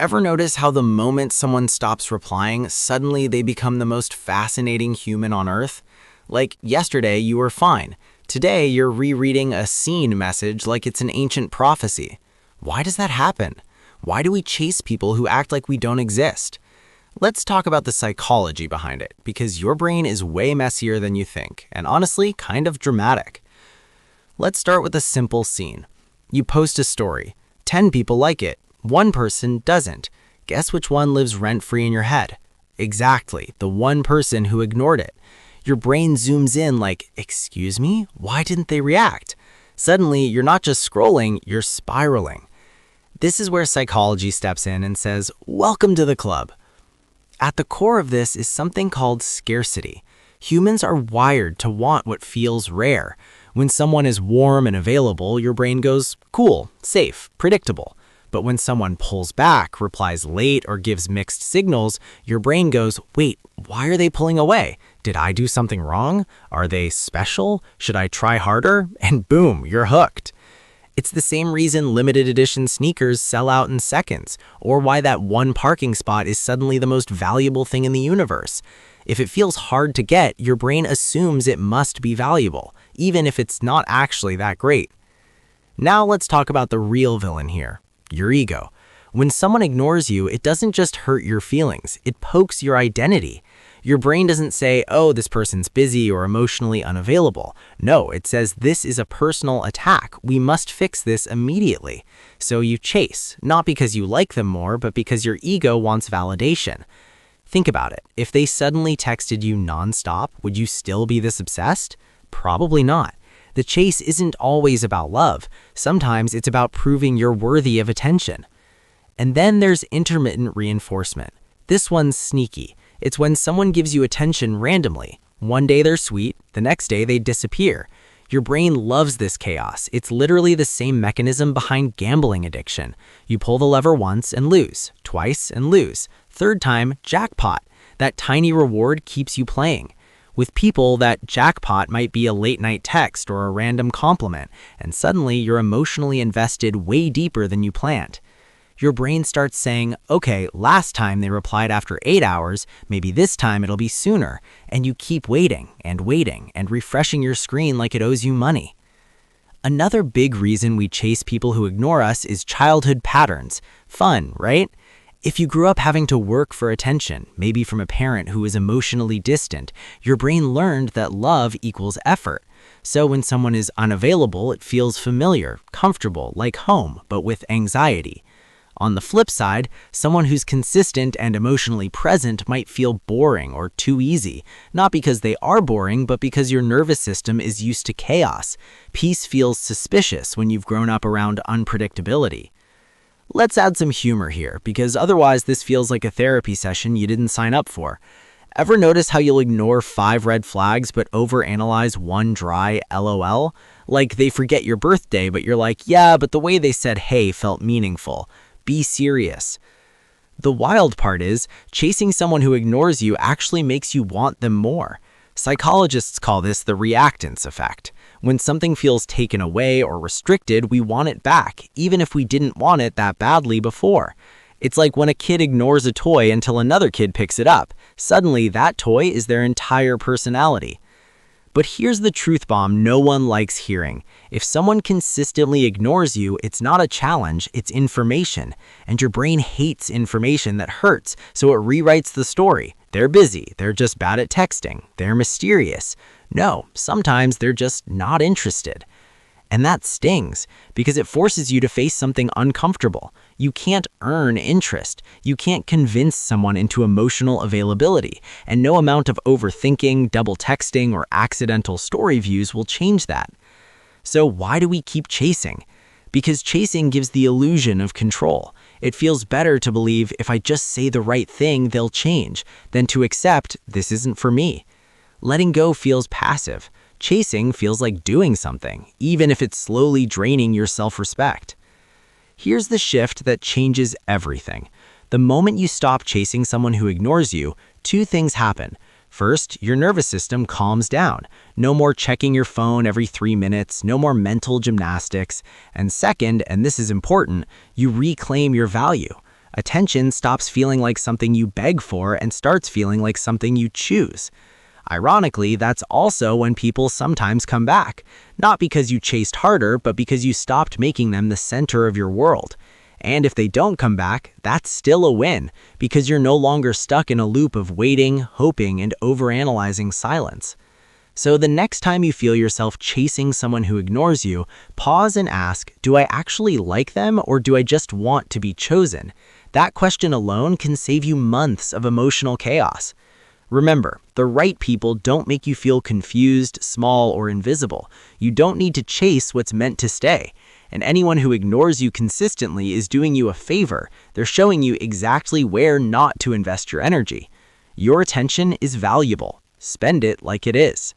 Ever notice how the moment someone stops replying, suddenly they become the most fascinating human on Earth? Like yesterday, you were fine. Today, you're rereading a seen message like it's an ancient prophecy. Why does that happen? Why do we chase people who act like we don't exist? Let's talk about the psychology behind it, because your brain is way messier than you think, and honestly, kind of dramatic. Let's start with a simple scene. You post a story. 10 people like it. One person doesn't. Guess which one lives rent-free in your head? Exactly, the one person who ignored it. Your brain zooms in like, excuse me? Why didn't they react? Suddenly, you're not just scrolling, you're spiraling. This is where psychology steps in and says, welcome to the club. At the core of this is something called scarcity. Humans are wired to want what feels rare. When someone is warm and available, your brain goes, cool, safe, predictable. But when someone pulls back, replies late, or gives mixed signals, your brain goes, wait, why are they pulling away? Did I do something wrong? Are they special? Should I try harder? And boom, you're hooked. It's the same reason limited edition sneakers sell out in seconds, or why that one parking spot is suddenly the most valuable thing in the universe. If it feels hard to get, your brain assumes it must be valuable, even if it's not actually that great. Now let's talk about the real villain here. Your ego. When someone ignores you, it doesn't just hurt your feelings, it pokes your identity. Your brain doesn't say, oh, this person's busy or emotionally unavailable. No, it says this is a personal attack. We must fix this immediately. So you chase, not because you like them more, but because your ego wants validation. Think about it. If they suddenly texted you nonstop, would you still be this obsessed? Probably not. The chase isn't always about love. Sometimes it's about proving you're worthy of attention. And then there's intermittent reinforcement. This one's sneaky. It's when someone gives you attention randomly. One day they're sweet, the next day they disappear. Your brain loves this chaos. It's literally the same mechanism behind gambling addiction. You pull the lever once and lose, twice and lose. Third time, jackpot. That tiny reward keeps you playing. With people, that jackpot might be a late-night text or a random compliment, and suddenly you're emotionally invested way deeper than you planned. Your brain starts saying, okay, last time they replied after 8 hours, maybe this time it'll be sooner, and you keep waiting and refreshing your screen like it owes you money. Another big reason we chase people who ignore us is childhood patterns. Fun, right? If you grew up having to work for attention, maybe from a parent who is emotionally distant, your brain learned that love equals effort. So when someone is unavailable, it feels familiar, comfortable, like home, but with anxiety. On the flip side, someone who's consistent and emotionally present might feel boring or too easy, not because they are boring, but because your nervous system is used to chaos. Peace feels suspicious when you've grown up around unpredictability. Let's add some humor here, because otherwise this feels like a therapy session you didn't sign up for. Ever notice how you'll ignore 5 red flags but overanalyze one dry LOL? Like they forget your birthday, but you're like, yeah, but the way they said hey felt meaningful. Be serious. The wild part is, chasing someone who ignores you actually makes you want them more. Psychologists call this the reactance effect. When something feels taken away or restricted, we want it back, even if we didn't want it that badly before. It's like when a kid ignores a toy until another kid picks it up. Suddenly, that toy is their entire personality. But here's the truth bomb no one likes hearing. If someone consistently ignores you, it's not a challenge, it's information. And your brain hates information that hurts, so it rewrites the story. They're busy, they're just bad at texting, they're mysterious. No, sometimes they're just not interested. And that stings, because it forces you to face something uncomfortable. You can't earn interest. You can't convince someone into emotional availability. And no amount of overthinking, double texting, or accidental story views will change that. So why do we keep chasing? Because chasing gives the illusion of control. It feels better to believe if I just say the right thing, they'll change, than to accept this isn't for me. Letting go feels passive. Chasing feels like doing something, even if it's slowly draining your self-respect. Here's the shift that changes everything. The moment you stop chasing someone who ignores you, 2 things happen. First, your nervous system calms down. No more checking your phone every 3 minutes, no more mental gymnastics. And second, and this is important, you reclaim your value. Attention stops feeling like something you beg for and starts feeling like something you choose. Ironically, that's also when people sometimes come back, not because you chased harder, but because you stopped making them the center of your world. And if they don't come back, that's still a win, because you're no longer stuck in a loop of waiting, hoping, and overanalyzing silence. So the next time you feel yourself chasing someone who ignores you, pause and ask, do I actually like them or do I just want to be chosen? That question alone can save you months of emotional chaos. Remember, the right people don't make you feel confused, small, or invisible. You don't need to chase what's meant to stay. And anyone who ignores you consistently is doing you a favor. They're showing you exactly where not to invest your energy. Your attention is valuable. Spend it like it is.